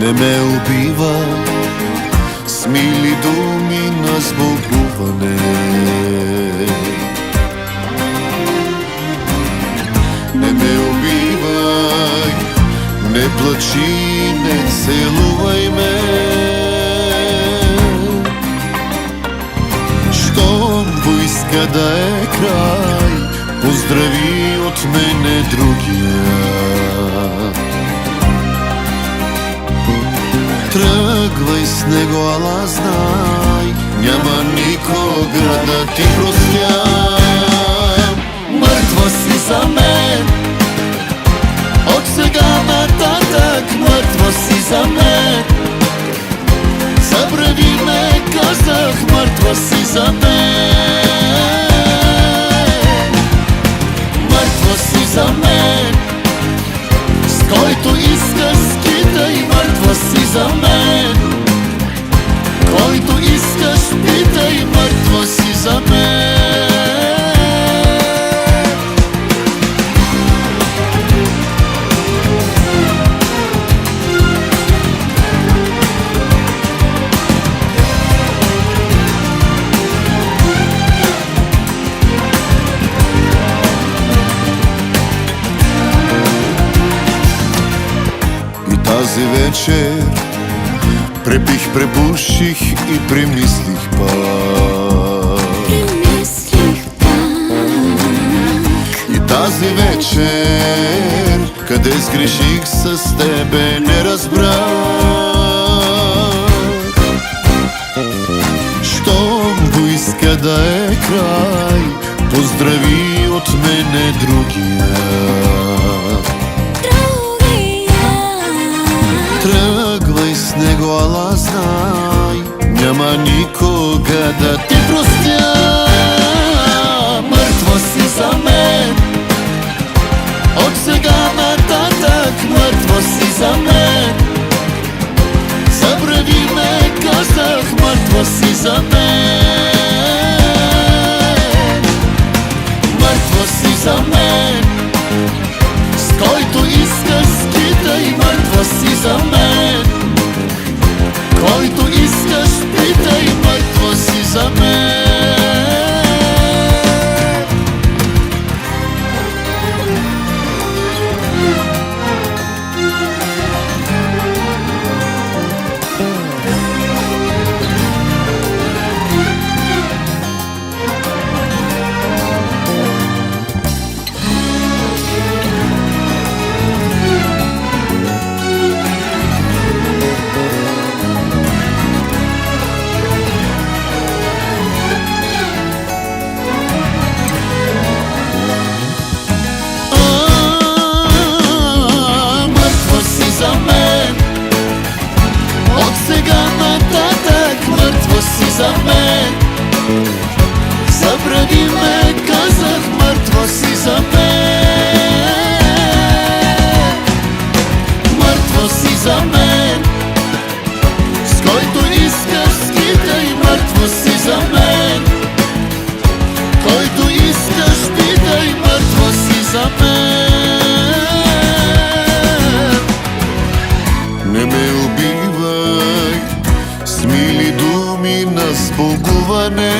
Не ме убива с мили думи на сбогуване. Не ме убивай, не плачи, не целувай ме. Щом поиска да е край, поздрави от мене другия. Тръгвай с него, ала знай, няма никога да ти простя. Мъртва си за мен, от сега нататък мъртва си за мен. Забрави ме, казах, мъртва си за мен. Мъртва си за мен, с който иска скитай, мъртва си за мен. Който искаш питай, мъртва си за мен. Тази вечер препих, препуших и премислих пак. И тази вечер, къде сгреших с тебе, не разбрах. Щом поиска да е край, поздрави от мене другия. Тръгвай с него, ала знай, няма никога да ти простя. Мъртва си за мен, от сега нататък мъртва си за мен. Забрави ме, казах, мъртва си за мен. Мъртва си за мен, с който искаш скитай, мъртва си за мен. Който искаш питай, мъртва си за мен. За мен, забрави ме, казах, мъртва си за мен. Мъртва си за мен, с който искаш скитай, мъртва си за мен. Който искаш питай, мъртва си за мен. Не ме убивай с мили думи на сбогуване.